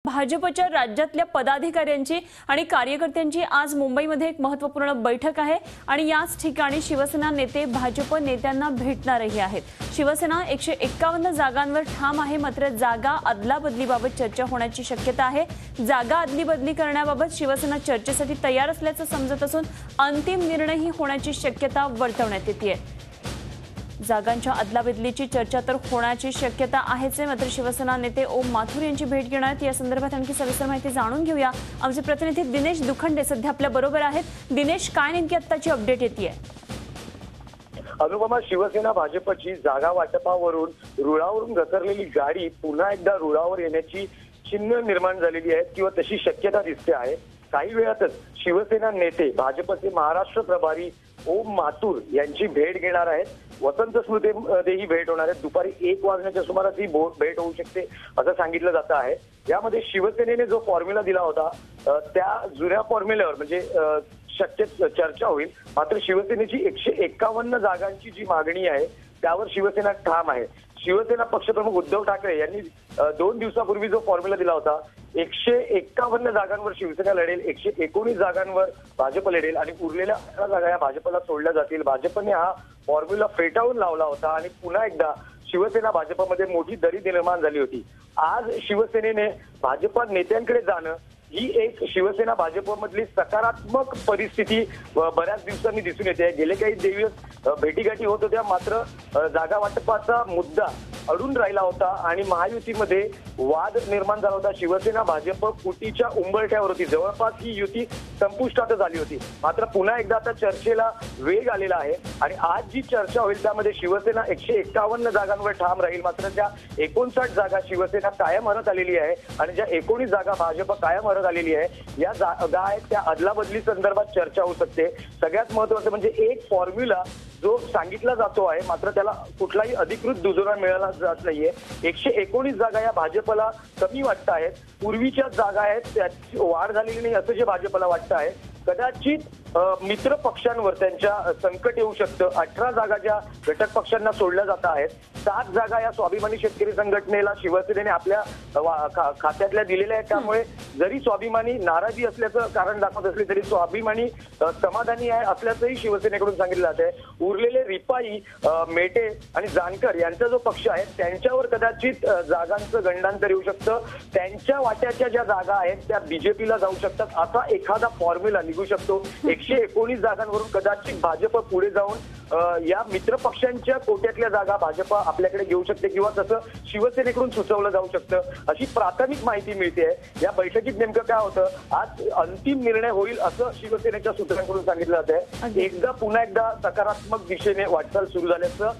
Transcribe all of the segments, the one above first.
भाजपच्या राज्यातल्या पदाधिकाऱ्यांची आणि कार्यकर्त्यांची आज मुंबईमध्ये एक महत्त्वपूर्ण बैठक आहे आणि याच ठिकाणी शिवसेना नेते भाजप नेत्यांना भेटणारही आहेत। शिवसेना 151 जागांवर ठाम आहे, मात्र जागा अदलाबदलीबाबत चर्चा होण्याची शक्यता आहे। जागा अदलीबदली करण्याबाबत शिवसेना चर्चेसाठी तयार असल्याचं समजत असून अंतिम निर्णयही होण्याची शक्यता वर्तवण्यात येते। जागांच्या अदलाबदलीची चर्चा तर होण्याची शक्यता आहेच, मात्र शिवसेना नेते ओम माथुर यांची भेट घेणार आहेत। या संदर्भात आणखी सविस्तर माहिती जाणून घेऊया। आमचे प्रतिनिधी दिनेश दुखंडे सध्या आपल्या बरोबर आहेत। दिनेश, काय नेमकी आत्ताची अपडेट येतेय? अनुपमा, शिवसेना भाजपची जागा वाटपावरून रुळावरून घसरलेली गाडी पुन्हा एकदा रुळावर येण्याची चिन्ह निर्माण झालेली आहे किंवा तशी शक्यता दिसते आहे। काही वेळातच शिवसेना नेते भाजपचे महाराष्ट्र प्रभारी ओम माथुर यांची भेट घेणार आहेत। वसंत स्मृतीमध्येही भेट होणार आहे। दुपारी 1 वाजण्याच्या सुमारास ही भेट होऊ शकते असं सांगितलं जातं आहे। यामध्ये शिवसेनेने जो फॉर्म्युला दिला होता त्या जुन्या फॉर्म्युल्यावर म्हणजे शक्य चर्चा होईल, मात्र शिवसेनेची 151 जागांची जी मागणी आहे त्यावर शिवसेना ठाम आहे। शिवसेना पक्षप्रमुख उद्धव ठाकरे यांनी 2 दिवसापूर्वी जो फॉर्म्युला दिला होता 151 जागांवर शिवसेना लढेल, 119 जागांवर भाजप लढेल आणि उरलेल्या 11 जागा या भाजपला सोडल्या जातील। भाजपने हा फॉर्म्युला फेटाळून लावला होता आणि पुन्हा एकदा शिवसेना भाजपमध्ये मोठी दरी निर्माण झाली होती। आज शिवसेनेने भाजप नेत्यांकडे जाणं ही एक शिवसेना भाजपमधली सकारात्मक परिस्थिती बऱ्याच दिवसांनी दिसून येते। गेले काही दिवस भेटीगाठी होत होत्या, मात्र जागा वाटपाचा मुद्दा अडून राहिला होता आणि महायुतीमध्ये वाद निर्माण झाला होता। शिवसेना भाजप फुटीच्या उंबरठ्यावर होती, जवळपास ही युती संपुष्टात आली होती। मात्र पुन्हा एकदा आता चर्चेला वेग आलेला आहे आणि आज जी चर्चा होईल त्यामध्ये शिवसेना 151 जागांवर ठाम राहील, मात्र त्या 59 जागा शिवसेना कायम हरत आलेली आहे आणि ज्या 19 जागा भाजप कायम हरत आलेली आहे या जागा आहेत त्या अदलाबदली संदर्भात चर्चा होऊ शकते। सगळ्यात महत्त्वाचं म्हणजे एक फॉर्म्युला जो सांगितला जातो आहे, मात्र त्याला कुठलाही अधिकृत दुजोरा मिळाला जात नाहीये। 119 जागा या भाजपला कमी वाटत आहेत, पूर्वीच्या जागा आहेत त्याची वाढ झालेली नाही असं जे भाजपला वाटतं आहे। कदाचित मित्र पक्षांवर त्यांच्या संकट येऊ शकतं। 18 जागा ज्या घटक पक्षांना सोडल्या जात आहेत, 7 जागा या स्वाभिमानी शेतकरी संघटनेला शिवसेनेने आपल्या खात्यातल्या दिलेल्या आहेत। त्यामुळे जरी स्वाभिमानी नाराजी असल्याचं कारण दाखवत असले तरी स्वाभिमानी समाधानी आहे असल्याचंही शिवसेनेकडून सांगितलं जात आहे। उरलेले रिपाई, मेटे आणि जानकर यांचा जो पक्ष आहे त्यांच्यावर कदाचित जागांचं गंडांतर येऊ शकतं। त्यांच्या वाट्याच्या ज्या जागा आहेत त्या बीजेपीला जाऊ शकतात असा एखादा फॉर्म्युला निघू शकतो। 119 जागांवरून कदाचित भाजप पुढे जाऊन या मित्र पक्षांच्या कोट्यातल्या जागा भाजप आपल्याकडे घेऊ शकते किंवा तसं शिवसेनेकडून सुचवलं जाऊ शकतं अशी प्राथमिक माहिती मिळते। या बैठकीत नेमकं काय होतं, आज अंतिम निर्णय होईल असं शिवसेनेच्या सूत्रांकडून सांगितलं जात आहे। एकदा पुन्हा एकदा सकारात्मक दिशेने वाटचाल सुरू झाल्याचं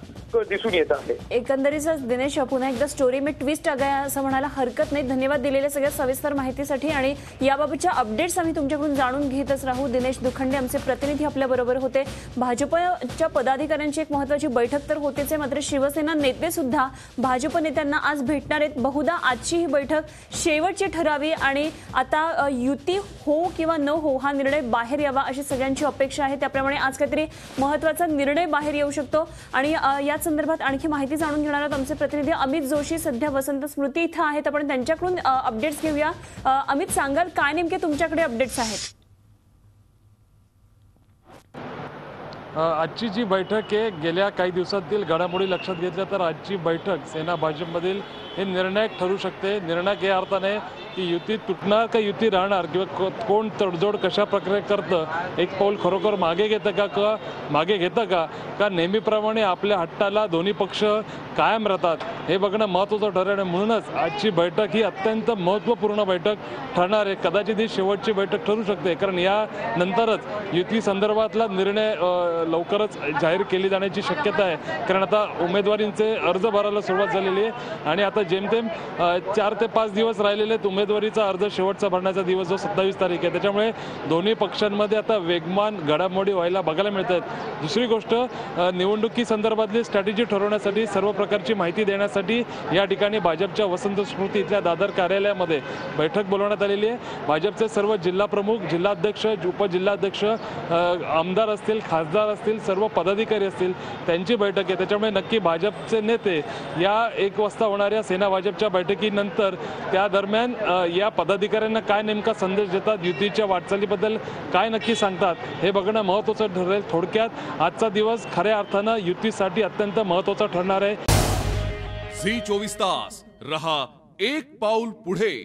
दिसून येत आहे। एकंदरीत दिनेश, पुन्हा एकदा स्टोरी में ट्विस्ट आ गया असं म्हणायला हरकत नाही। धन्यवाद दिलेल्या सगळ्या सविस्तर माहितीसाठी आणि याबाबतच्या अपडेट्स आम्ही तुमच्याकडून जाणून घेतच राहू। दिनेश दुखंडे आमचे प्रतिनिधी आपल्या बरोबर होते। भाजपच्या पदाधिकाऱ्यांची एक महत्त्वाची बैठक तर होतेच, मात्र शिवसेना नेते सुद्धा भाजप नेत्यांना आज भेटणार आहेत। बहुधा आजची ही बैठक शेवटची ठरावी आणि आता युती हो किंवा न हो हा निर्णय बाहेर यावा अशी सगळ्यांची अपेक्षा आहे। त्याप्रमाणे आज काहीतरी महत्त्वाचा निर्णय बाहेर येऊ शकतो आणि या संदर्भात आणखी माहिती जाणून घेणार आहोत। आमचे प्रतिनिधी अमित जोशी सध्या वसंत स्मृती इथं आहेत, आपण त्यांच्याकडून अपडेट्स घेऊया। अमित, सांगाल काय नेमके तुमच्याकडे अपडेट्स आहेत? आजची जी बैठक आहे गेल्या काही दिवसातील घडामोडी लक्षात घेतल्या तर आजची बैठक सेना भाजपमधील हे निर्णायक ठरू शकते। निर्णायक या अर्थाने की युती तुटणार का युती राहणार किंवा कोण तडजोड कशा प्रकारे करतं, एक पाऊल खरोखर मागे घेतं का नेहमीप्रमाणे आपल्या हट्टाला दोन्ही पक्ष कायम राहतात हे बघणं महत्त्वाचं ठरेल। म्हणूनच आजची बैठक ही अत्यंत महत्त्वपूर्ण बैठक ठरणार आहे। कदाचित ही शेवटची बैठक ठरू शकते, कारण यानंतरच युती संदर्भातला निर्णय लवकरच जाहीर केली जाण्याची शक्यता आहे। कारण आता उमेदवारींचे अर्ज भरायला सुरुवात झालेली आहे आणि आता जेमतेम 4 ते 5 दिवस राहिलेले आहेत उमेदवारीचा अर्ज शेवटचा भरण्याचा दिवस जो 27 तारीख आहे। त्याच्यामुळे दोन्ही पक्षांमध्ये आता वेगवान घडामोडी व्हायला बघायला मिळत आहेत। दुसरी गोष्ट, निवडणुकी संदर्भातली स्ट्रॅटेजी ठरवण्यासाठी सर्व प्रकारची माहिती देण्यासाठी या ठिकाणी भाजपच्या वसंत स्मृती इथल्या दादर कार्यालयामध्ये बैठक बोलवण्यात आलेली आहे। भाजपचे सर्व जिल्हा प्रमुख, जिल्हाध्यक्ष, उपजिल्हाध्यक्ष, आमदार असतील, खासदार असतील, सर्व पदाधिकारी असतील त्यांची बैठक आहे। त्याच्यामुळे नक्की भाजपचे नेते या 1 वाजता होणाऱ्या सेना भाजपच्या बैठकीनंतर त्या दरम्यान या पदाधिकाऱ्यांना काय नेमका संदेश देतात, युतीच्या वाटचालीबद्दल काय नक्की सांगतात हे बघणं महत्त्वाचं ठरेल. थोडक्यात आजचा दिवस खऱ्या अर्थानं युतीसाठी अत्यंत महत्त्वाचा ठरणार आहे. झी 24 तास रहा एक पाऊल पुढे.